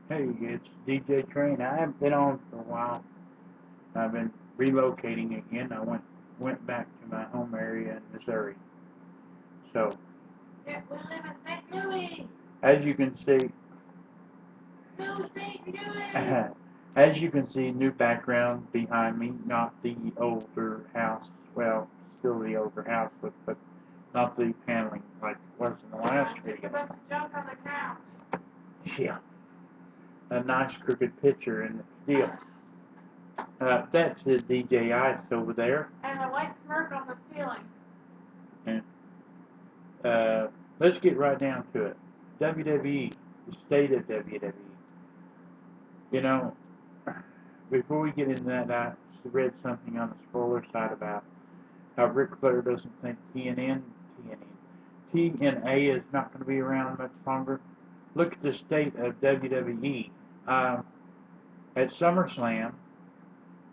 Hey, it's djtrain. I haven't been on for a while. I've been relocating again. I went back to my home area in Missouri. So, Yeah, we live in St. Louis. as you can see, Go St. Louis. as you can see, new background behind me. Not the older house. Well, still the older house, but not the paneling like it was in the last Just a video. bunch of junk on the couch. Yeah, a nice crooked picture in the deal. That's the DJ Ice over there. And a white smirk on the ceiling. And let's get right down to it. WWE, the state of WWE. You know, before we get into that, I read something on the spoiler side about how Ric Flair doesn't think TNA is not going to be around much longer. Look at the state of WWE. At SummerSlam,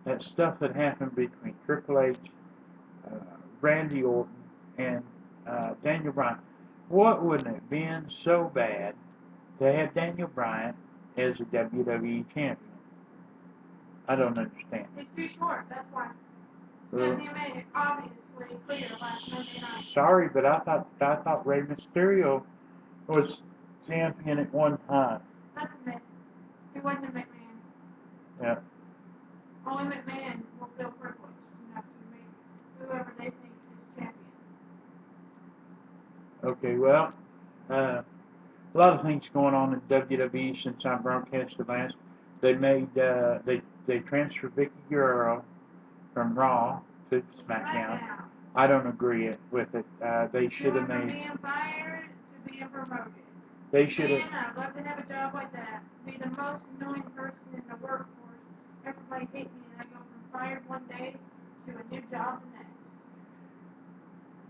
that stuff that happened between Triple H, uh, Randy Orton, and Daniel Bryan. What wouldn't it have been so bad to have Daniel Bryan as a WWE champion? I don't understand. He's too short, that's why. Well, Stephanie made it obviously clear last Monday night. sorry, but I thought Rey Mysterio was champion at one time. That's a myth. He wasn't McMahon. Yeah. Only McMahon will feel privileged enough to make whoever they think is champion. Okay. Well, a lot of things going on in WWE since I broadcasted last. They made they transferred Vicky Guerrero from Raw to SmackDown. I don't agree with it. They should have From made. being fired to being promoted. They should Man, have. I'd love to have a job like that. Be the most annoying person in the workforce. Everybody hate me and I go from fired one day to a new job the next.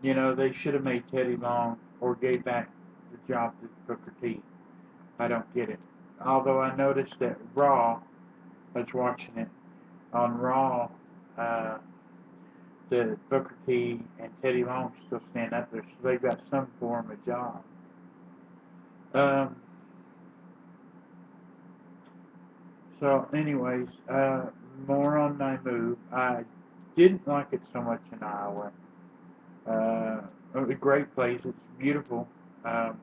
You know, they should have made Teddy Long or gave back the job to Booker T. I don't get it. Although I noticed that Raw, I was watching it on Raw, uh, the Booker T and Teddy Long still stand up there, so they've got some form of job. Um, so, anyways, more on my move. I didn't like it so much in Iowa. A great place. It's beautiful. Um,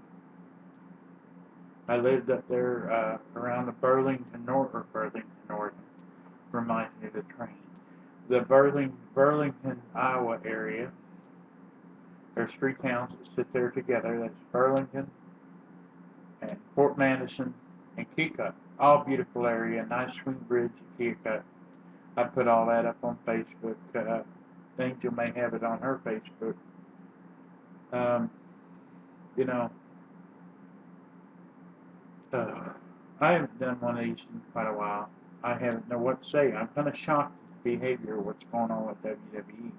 I lived up there around the Burlington, Oregon. Reminds me of the train. The Burlington, Iowa area. There's three towns that sit there together. That's Burlington and Fort Madison and Keokuk. All beautiful area. Nice swing bridge at Keokuk. I put all that up on Facebook. Angel may have it on her Facebook. Um, you know, uh, I haven't done one of these in quite a while. I haven't know what to say. I'm kind of shocked at the behavior of what's going on with WWE.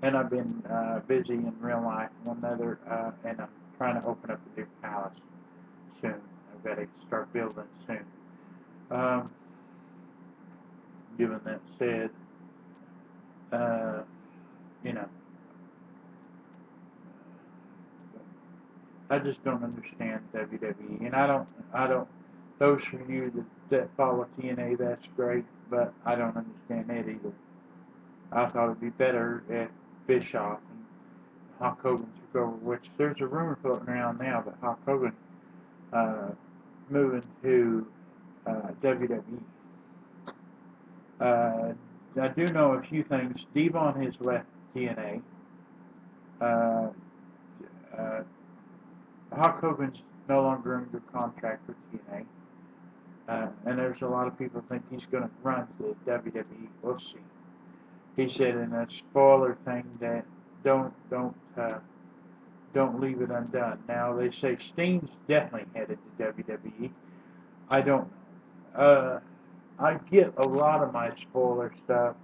And I've been busy in real life, and I'm trying to open up a new palace soon. I've got to start building soon. Um, given that said, uh, you know, I just don't understand WWE, and I don't. Those of you that follow TNA, that's great, but I don't understand that either. I thought it'd be better if Bischoff and Hulk Hogan took over, which there's a rumor floating around now that Hulk Hogan uh, moving to WWE. I do know a few things. Devon has left TNA. Uh, uh, Hulk Hogan's no longer under contract with TNA. And there's a lot of people think he's going to run to WWE. We'll see. He said in a spoiler thing that don't don't uh, don't leave it undone. Now they say Sting's definitely headed to WWE. I don't know. I get a lot of my spoiler stuff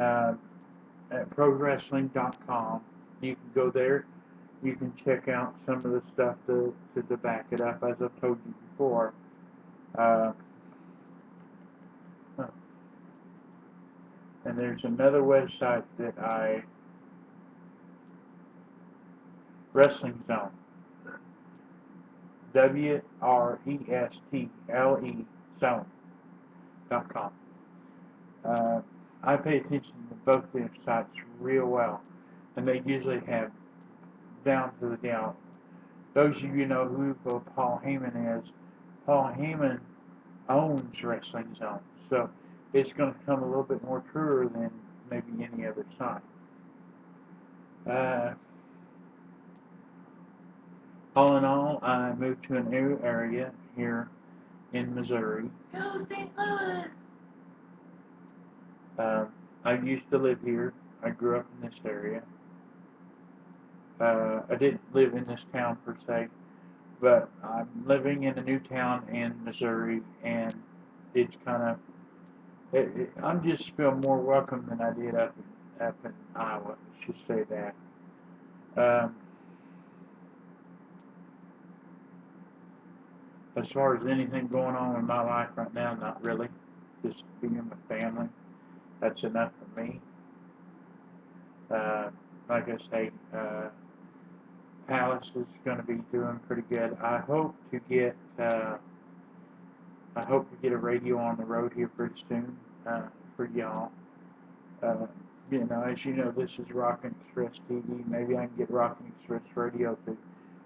uh, at ProWrestling.com. You can go there. You can check out some of the stuff to back it up, as I've told you before. Uh, and there's another website Wrestling Zone. WRESTLE zone.com. I pay attention to both their sites real well, and they usually have down to the down. Those of you know who Paul Heyman is, Paul Heyman owns Wrestling Zone, so it's going to come a little bit more truer than maybe any other site. All in all, I moved to a new area here in Missouri. Go St. Louis! I used to live here. I grew up in this area. I didn't live in this town per se, but I'm living in a new town in Missouri, and it's kind of, I'm just feel more welcome than I did up in Iowa. Let's just say that. As far as anything going on in my life right now, not really. Just being with family. That's enough for me. Like I say, Palace is going to be doing pretty good. I hope to get a radio on the road here pretty soon for y'all. As you know, this is Rockin' Express TV. Maybe I can get Rockin' Express Radio to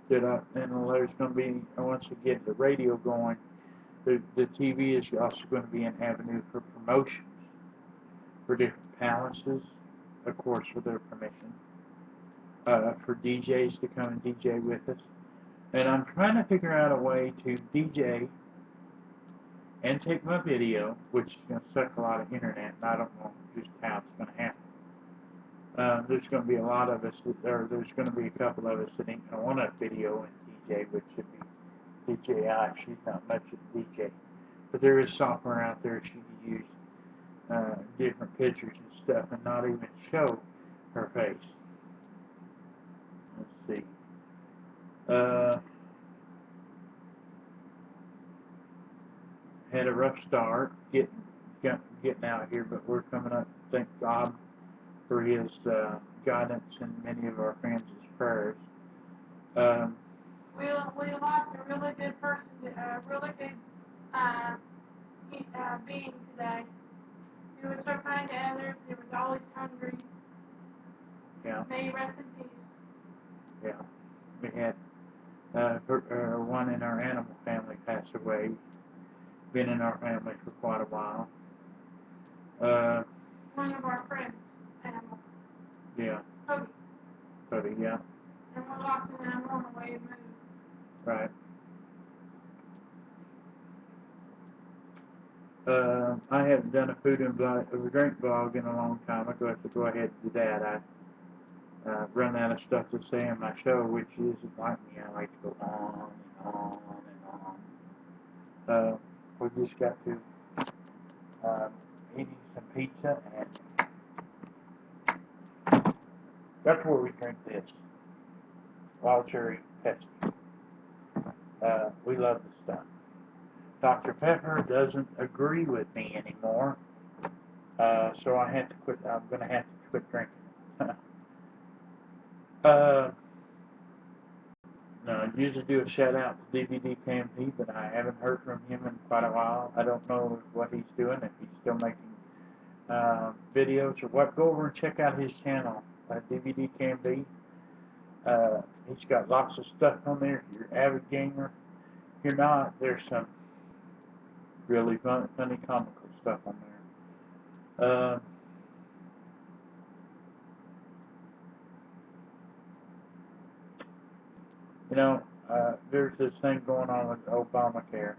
do up. And there's going to be, once we get the radio going, the TV is also going to be an avenue for promotions for different palaces, of course, with their permission, for DJs to come and DJ with us. And I'm trying to figure out a way to DJ and take my video, which is going to suck a lot of internet, and I don't know just how it's going to happen. There's going to be a lot of us, or there's going to be a couple of us that ain't going to want a video and DJ, which should be DJI. She's not much of a DJ. But there is software out there she can use different pictures and stuff and not even show her face. Let's see. Had a rough start getting out here, but we're coming up. Thank God for His guidance and many of our fans' prayers. We lost a really good person, a really good being today. He was so kind to others. He was always hungry. Yeah. May he rest in peace. Yeah. We had one in our animal family pass away. Been in our family for quite a while. One of our friends, animal. Yeah. Cody, yeah. And we lost an animal on the way to move. Right. I haven't done a food and drink vlog in a long time. I'm going to go ahead and do that. I run out of stuff to say on my show, which isn't like me. I like to go on and on and on. We just got to eating some pizza, and that's where we drink this. Wild cherry Pepsi. We love this stuff. Dr. Pepper doesn't agree with me anymore, so I had to quit. I'm going to have to quit drinking it. No, I usually do a shout out to DVD KMP, but I haven't heard from him in quite a while. I don't know what he's doing, if he's still making videos or what. Go over and check out his channel, DVD KMP. He's got lots of stuff on there. If you're an avid gamer, if you're not, there's some really funny comical stuff on there. There's this thing going on with Obamacare.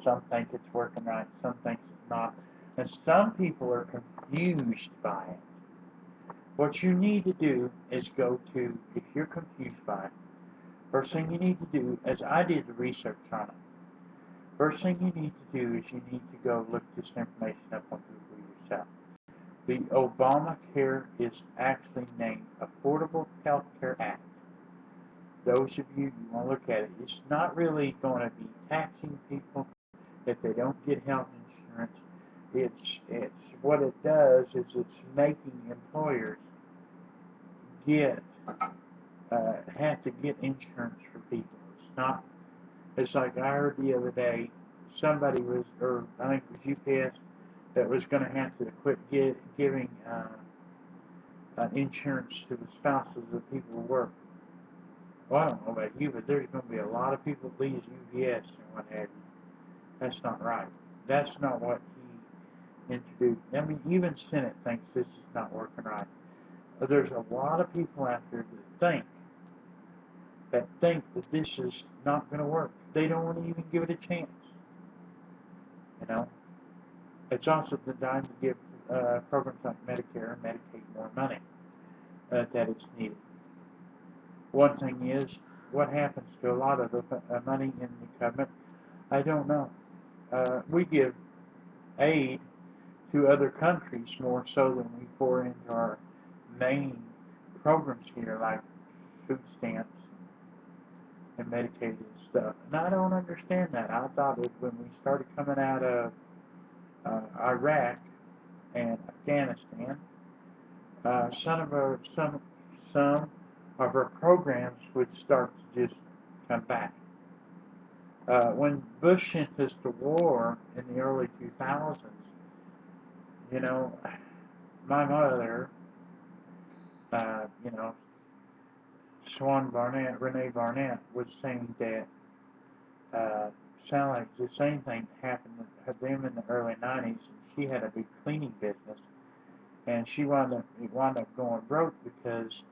Some think it's working right, some think it's not. And some people are confused by it. What you need to do is go to, if you're confused by it, first thing you need to do, as I did the research on it, first thing you need to do is you need to go look this information up on Google yourself. The Obamacare is actually named Affordable Health Care Act. Those of you who want to look at it, it's not really going to be taxing people if they don't get health insurance. It's what it does is it's making employers have to get insurance for people. It's not It's like I heard the other day, somebody was, or I think it was UPS, that was going to have to quit giving insurance to the spouses of people who work. Well, I don't know about you, but there's going to be a lot of people that leave UPS and what have you. That's not right. That's not what he introduced. I mean, even Senate thinks this is not working right. But there's a lot of people out there that think that this is not going to work. They don't want to even give it a chance. You know, it's also designed to give programs like Medicare and Medicaid more money that it's needed. One thing is, what happens to a lot of the money in the government? I don't know. We give aid to other countries more so than we pour into our main programs here, like food stamps and Medicaid and stuff. And I don't understand that. I thought that when we started coming out of Iraq and Afghanistan, some of our programs would start to just come back. When Bush sent us to war in the early 2000s, you know, my mother, you know, Renee Barnett, was saying that sound like the same thing happened to them in the early 90s, and she had a big cleaning business, and she wound up going broke because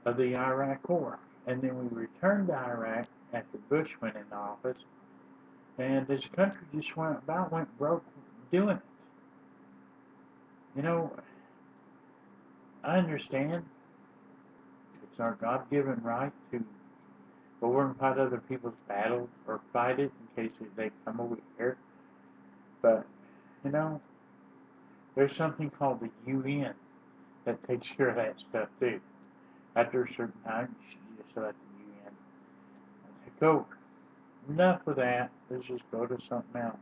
of the Iraq War. And then we returned to Iraq after Bush went into office, and this country just went broke doing it. You know, I understand it's our God-given right to go over and fight other people's battles or fight it in case they come over here. But, you know, there's something called the UN that takes care of that stuff too. After a certain time, you should just let the UN take over. Enough of that. Let's just go to something else.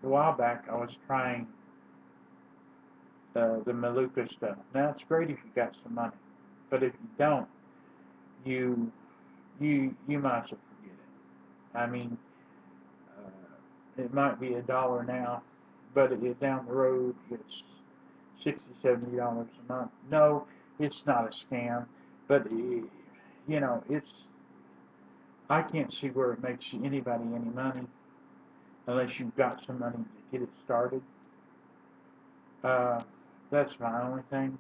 A while back I was trying the Maluka stuff. Now it's great if you got some money, but if you don't, you might as well forget it. I mean, it might be $1 now, but down the road it's $60-$70 a month. No, it's not a scam, but you know, I can't see where it makes anybody any money unless you've got some money to get it started. That's my only thing.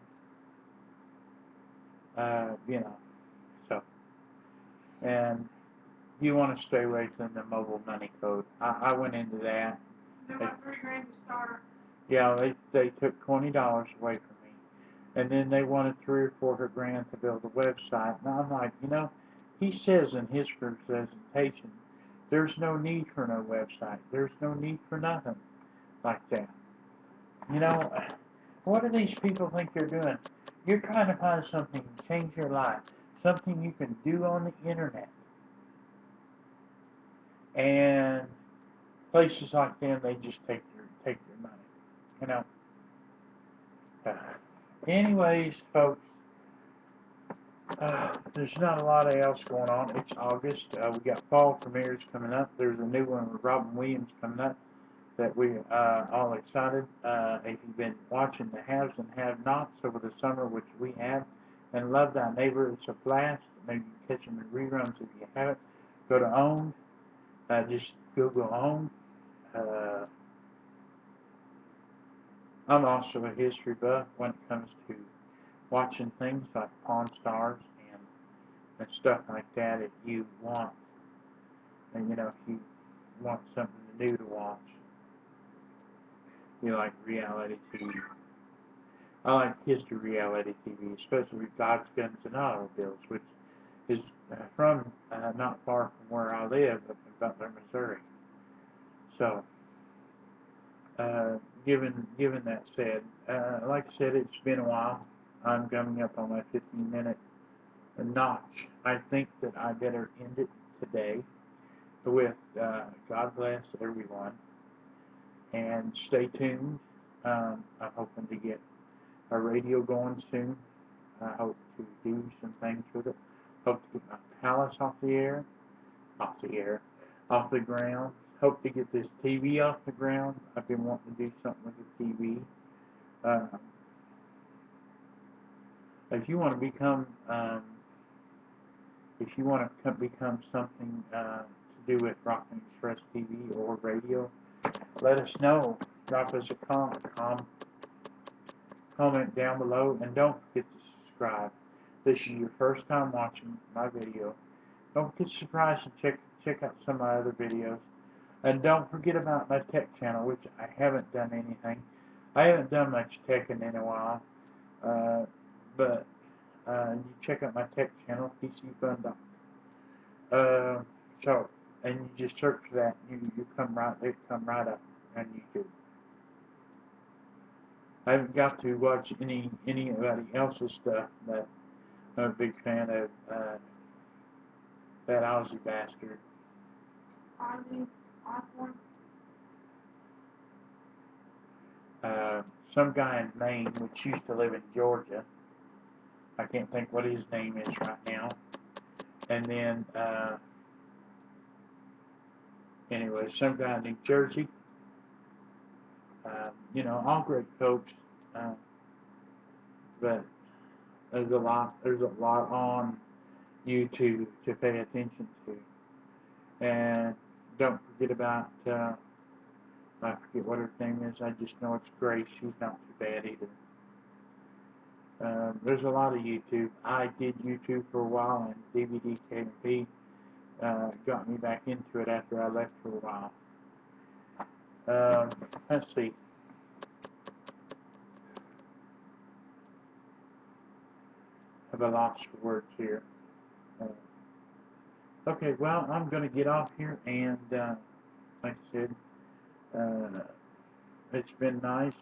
You know, so, and you want to stay away from the mobile money code. I went into that. They want $3,000 to start. Yeah, they took $20 away from me, and then they wanted $300 or $400 to build a website. And I'm like, you know, he says in his presentation, there's no need for no website. There's no need for nothing like that. You know, what do these people think they're doing? You're trying to find something to change your life, something you can do on the internet. And places like them, they just take your money. You know. Anyways, folks, there's not a lot else going on. It's August. We got fall premieres coming up. There's a new one with Robin Williams coming up that we all excited. If you've been watching the Haves and Have-Nots over the summer, which we have, and Love Thy Neighbor, it's a blast. Maybe catch them in reruns if you haven't. Go to OWN. Just Google OWN. I'm also a history buff when it comes to watching things like Pawn Stars and stuff like that. If you want, and you know, if you want something new to watch, you like reality TV. I like history reality TV, especially with God's Guns and Automobiles, which is from not far from where I live, up in Butler, Missouri. So, given that said, like I said, it's been a while. I'm coming up on my 15-minute notch. I think that I better end it today with God bless everyone, and stay tuned. I'm hoping to get a radio going soon. I hope to do some things with it. Hope to get my palace off the ground. Hope to get this TV off the ground. I've been wanting to do something with the TV. If you want to become, become something to do with Rockin' Express TV or radio, let us know. Drop us a comment down below, and don't forget to subscribe. This is your first time watching my video. Don't forget to subscribe and check out some of my other videos. And don't forget about my tech channel, which I haven't done anything. I haven't done much teching in a while, but you check out my tech channel, PCFun. And you just search for that, it come right up on YouTube. I haven't got to watch anybody else's stuff, but I'm a big fan of that Aussie bastard. Osborne. Some guy in Maine, which used to live in Georgia. I can't think what his name is right now. And then, anyway, some guy in New Jersey. All great folks. But there's a lot on YouTube to pay attention to. And don't forget about, I forget what her name is. I just know it's Grace. She's not too bad either. There's a lot of YouTube. I did YouTube for a while, and DVD K&P got me back into it after I left for a while. Let's see. Have a lost for words here. Okay, well, I'm going to get off here, and like I said, it's been nice.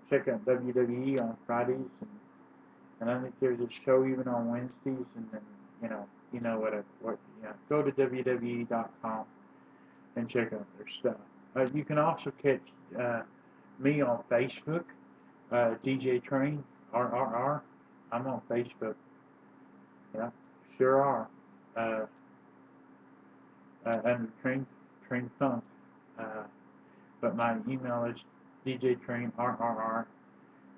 Check out WWE on Fridays, and I think there's a show even on Wednesdays, and then go to www.com and check out their stuff. You can also catch me on Facebook, djtrain, RRR. I'm on Facebook. Yeah, sure are. Under Train Funk. But my email is djtrainrrr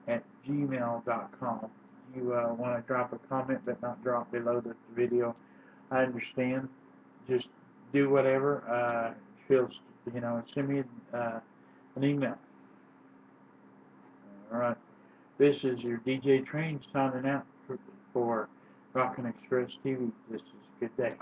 at gmail.com. You want to drop a comment but not drop below the video, I understand. Just do whatever. Send me an email. Alright. This is your DJ Train signing out for Rockin' Express TV. This is a good day.